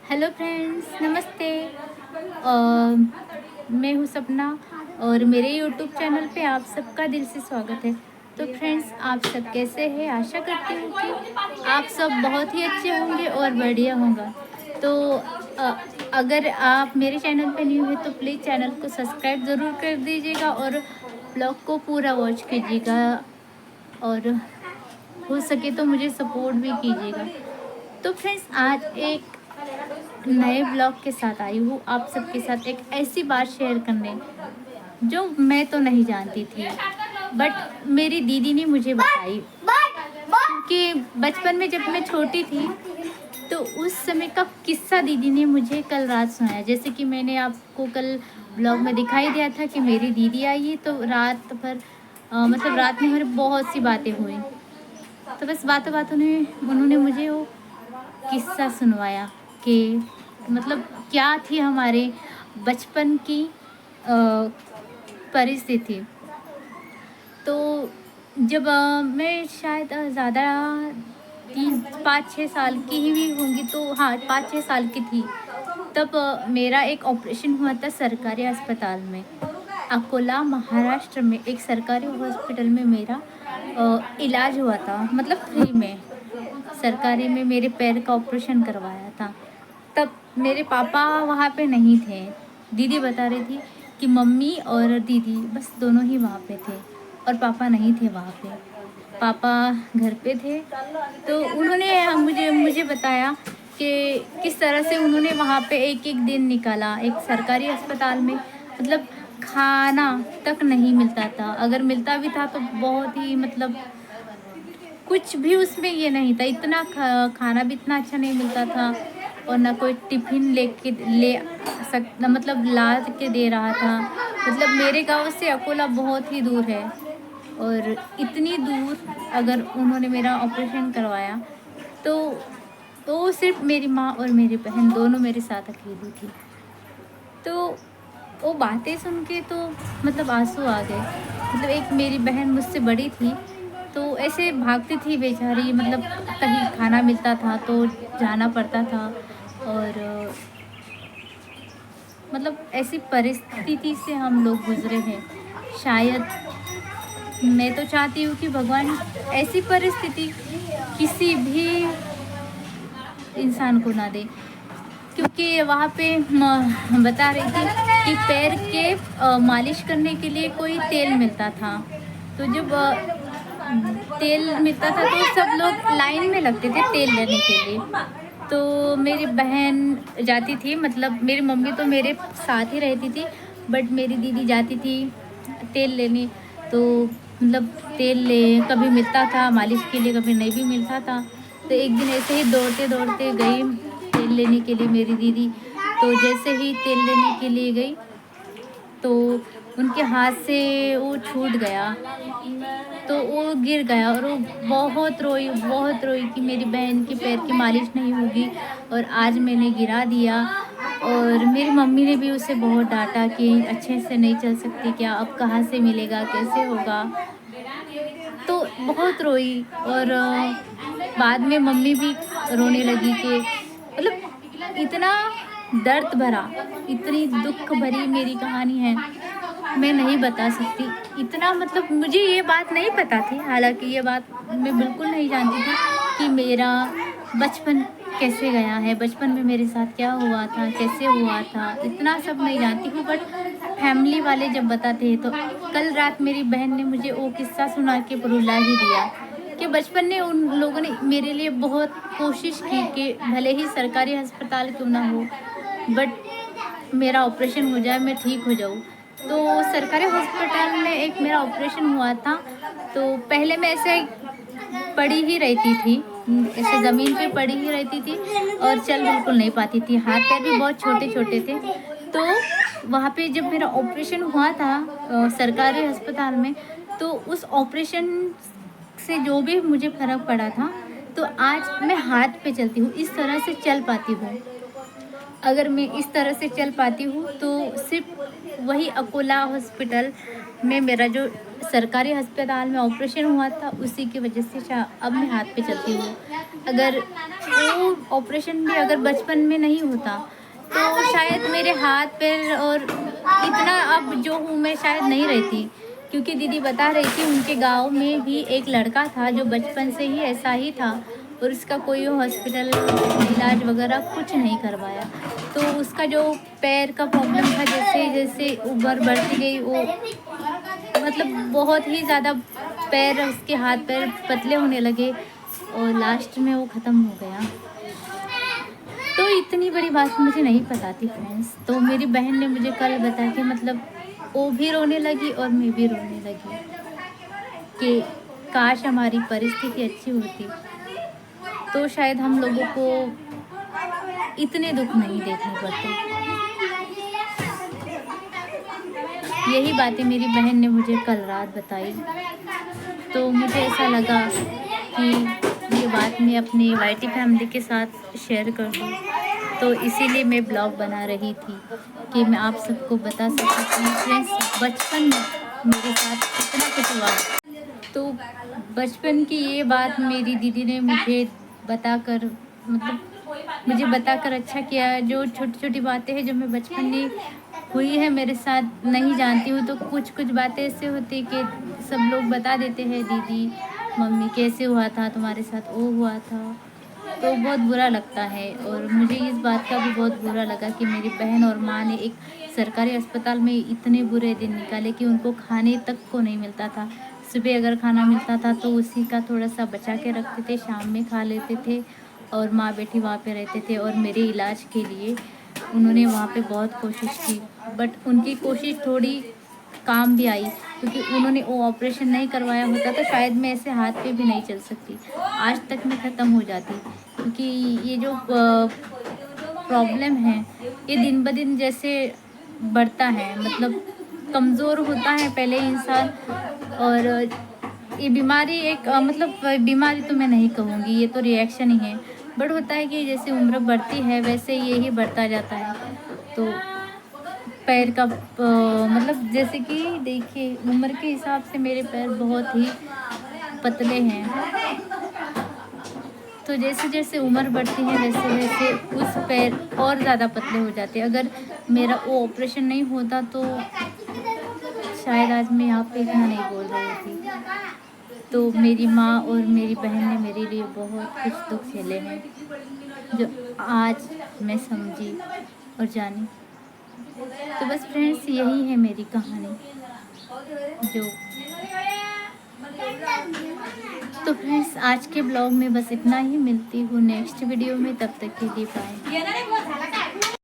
Hello friends, नमस्ते। मैं हूँ सपना और मेरे यूट्यूब चैनल पे आप सबका दिल से स्वागत है। तो फ्रेंड्स, आप सब कैसे हैं? आशा करती हूँ कि आप सब बहुत ही अच्छे होंगे और बढ़िया होगा। तो अगर आप मेरे चैनल पे न्यू है तो प्लीज़ चैनल को सब्सक्राइब ज़रूर कर दीजिएगा और ब्लॉग को पूरा वॉच कीजिएगा और हो सके तो मुझे सपोर्ट भी कीजिएगा। तो फ्रेंड्स, आज एक नए ब्लॉग के साथ आई हूँ आप सबके साथ एक ऐसी बात शेयर करने जो मैं तो नहीं जानती थी, बट मेरी दीदी ने मुझे बताई। क्योंकि बचपन में जब मैं छोटी थी तो उस समय का किस्सा दीदी ने मुझे कल रात सुनाया। जैसे कि मैंने आपको कल ब्लॉग में दिखाई दिया था कि मेरी दीदी आई है, तो रात भर मतलब रात में हमारी बहुत सी बातें हुई। तो बस बातों बातों में उन्होंने मुझे वो किस्सा सुनवाया कि मतलब क्या थी हमारे बचपन की परिस्थिति। तो जब मैं शायद ज़्यादा 3-5-6 साल की ही हुई होंगी, तो हाँ 5-6 साल की थी। तब मेरा एक ऑपरेशन हुआ था सरकारी अस्पताल में, अकोला महाराष्ट्र में एक सरकारी हॉस्पिटल में मेरा इलाज हुआ था, मतलब फ्री में। सरकारी में मेरे पैर का ऑपरेशन करवाया था। तब मेरे पापा वहाँ पे नहीं थे। दीदी बता रही थी कि मम्मी और दीदी बस दोनों ही वहाँ पे थे और पापा नहीं थे वहाँ पे। पापा घर पे थे। तो उन्होंने मुझे बताया कि किस तरह से उन्होंने वहाँ पे एक एक दिन निकाला एक सरकारी अस्पताल में। मतलब खाना तक नहीं मिलता था, अगर मिलता भी था तो बहुत ही मतलब कुछ भी उसमें ये नहीं था। इतना खाना भी इतना अच्छा नहीं मिलता था और ना कोई टिफ़िन ले मतलब ला के दे रहा था। मतलब मेरे गांव से अकोला बहुत ही दूर है और इतनी दूर अगर उन्होंने मेरा ऑपरेशन करवाया तो सिर्फ मेरी माँ और मेरी बहन दोनों मेरे साथ अकेली थी। तो वो बातें सुन के तो मतलब आंसू आ गए। मतलब एक मेरी बहन मुझसे बड़ी थी, तो ऐसे भागती थी बेचारी। मतलब कहीं खाना मिलता था तो जाना पड़ता था और मतलब ऐसी परिस्थिति से हम लोग गुजरे हैं। शायद मैं तो चाहती हूँ कि भगवान ऐसी परिस्थिति किसी भी इंसान को ना दे। क्योंकि वहाँ पे बता रही थी कि पैर के मालिश करने के लिए कोई तेल मिलता था। तो जब तेल मिलता था तो सब लोग लाइन में लगते थे तेल लेने के लिए। तो मेरी बहन जाती थी, मतलब मेरी मम्मी तो मेरे साथ ही रहती थी, बट मेरी दीदी जाती थी तेल लेने। तो मतलब तेल ले कभी मिलता था मालिश के लिए, कभी नहीं भी मिलता था। तो एक दिन ऐसे ही दौड़ते दौड़ते गई तेल लेने के लिए मेरी दीदी। तो जैसे ही तेल लेने के लिए गई तो उनके हाथ से वो छूट गया, तो वो गिर गया और वो बहुत रोई कि मेरी बहन के पैर की मालिश नहीं होगी और आज मैंने गिरा दिया। और मेरी मम्मी ने भी उसे बहुत डांटा कि अच्छे से नहीं चल सकती क्या, अब कहाँ से मिलेगा, कैसे होगा। तो बहुत रोई और बाद में मम्मी भी रोने लगी कि मतलब इतना दर्द भरा, इतनी दुख भरी मेरी कहानी है, मैं नहीं बता सकती। इतना मतलब मुझे ये बात नहीं पता थी, हालांकि ये बात मैं बिल्कुल नहीं जानती थी कि मेरा बचपन कैसे गया है, बचपन में मेरे साथ क्या हुआ था, कैसे हुआ था, इतना सब नहीं जानती हूँ। बट फैमिली वाले जब बताते हैं तो कल रात मेरी बहन ने मुझे वो किस्सा सुना के रुला ही दिया कि बचपन में उन लोगों ने मेरे लिए बहुत कोशिश की कि भले ही सरकारी अस्पताल क्यों ना हो, बट मेरा ऑपरेशन हो जाए, मैं ठीक हो जाऊँ। तो सरकारी हॉस्पिटल में एक मेरा ऑपरेशन हुआ था। तो पहले मैं ऐसे पड़ी ही रहती थी, ऐसे ज़मीन पे पड़ी ही रहती थी और चल बिल्कुल नहीं पाती थी, हाथ पैर भी बहुत छोटे छोटे थे। तो वहाँ पे जब मेरा ऑपरेशन हुआ था सरकारी अस्पताल में, तो उस ऑपरेशन से जो भी मुझे फ़र्क पड़ा था, तो आज मैं हाथ पे चलती हूँ, इस तरह से चल पाती हूँ। अगर मैं इस तरह से चल पाती हूँ तो सिर्फ वही अकोला हॉस्पिटल में मेरा जो सरकारी अस्पताल में ऑपरेशन हुआ था उसी की वजह से अब मैं हाथ पे चलती हूँ। अगर वो ऑपरेशन भी अगर बचपन में नहीं होता तो शायद मेरे हाथ पैर और इतना अब जो हूँ मैं शायद नहीं रहती। क्योंकि दीदी बता रही थी उनके गांव में भी एक लड़का था जो बचपन से ही ऐसा ही था और उसका कोई हॉस्पिटल इलाज वगैरह कुछ नहीं करवाया। तो उसका जो पैर का प्रॉब्लम था जैसे जैसे उम्र बढ़ती गई वो मतलब बहुत ही ज़्यादा पैर उसके हाथ पैर पतले होने लगे और लास्ट में वो ख़त्म हो गया। तो इतनी बड़ी बात मुझे नहीं पता थी फ्रेंड्स। तो मेरी बहन ने मुझे कल बताया कि मतलब वो भी रोने लगी और मैं भी रोने लगी कि काश हमारी परिस्थिति अच्छी होती तो शायद हम लोगों को इतने दुख नहीं देखने पड़ते। यही बातें मेरी बहन ने मुझे कल रात बताई। तो मुझे ऐसा लगा कि ये बात मैं अपनी वाईटी फैमिली के साथ शेयर कर दूँ। तो इसीलिए मैं ब्लॉग बना रही थी कि मैं आप सबको बता सकूँ कि फ्रेंड्स बचपन में मेरे साथ कितना कुछ हुआ। तो बचपन की ये बात मेरी दीदी ने मुझे बताकर मुझे बताकर अच्छा किया। जो छोटी छोटी बातें हैं जो मैं बचपन में हुई है मेरे साथ नहीं जानती हूँ तो कुछ कुछ बातें ऐसे होती कि सब लोग बता देते हैं दीदी मम्मी कैसे हुआ था तुम्हारे साथ वो हुआ था। तो बहुत बुरा लगता है और मुझे इस बात का भी बहुत बुरा लगा कि मेरी बहन और माँ ने एक सरकारी अस्पताल में इतने बुरे दिन निकाले कि उनको खाने तक को नहीं मिलता था। सुबह अगर खाना मिलता था तो उसी का थोड़ा सा बचा के रखते थे, शाम में खा लेते थे और माँ बेटी वहाँ पे रहते थे। और मेरे इलाज के लिए उन्होंने वहाँ पे बहुत कोशिश की बट उनकी कोशिश थोड़ी काम भी आई क्योंकि उन्होंने वो ऑपरेशन नहीं करवाया होता तो शायद मैं ऐसे हाथ पे भी नहीं चल सकती, आज तक मैं ख़त्म हो जाती। क्योंकि ये जो प्रॉब्लम है ये दिन ब दिन जैसे बढ़ता है मतलब कमज़ोर होता है पहले इंसान। और ये बीमारी एक मतलब बीमारी तो मैं नहीं कहूँगी, ये तो रिएक्शन ही है। बट होता है कि जैसे उम्र बढ़ती है वैसे ये ही बढ़ता जाता है। तो पैर का मतलब जैसे कि देखिए उम्र के हिसाब से मेरे पैर बहुत ही पतले हैं। तो जैसे जैसे उम्र बढ़ती है वैसे वैसे उस पैर और ज़्यादा पतले हो जाते हैं। अगर मेरा वो ऑपरेशन नहीं होता तो शायद आज मैं यहाँ पे इतना नहीं बोल रही थी। तो मेरी माँ और मेरी बहन ने मेरे लिए बहुत कुछ दुख झेले हैं जो आज मैं समझी और जानी। तो बस फ्रेंड्स यही है मेरी कहानी जो तो फ्रेंड्स आज के ब्लॉग में बस इतना ही। मिलती हूँ नेक्स्ट वीडियो में, तब तक के लिए बाय।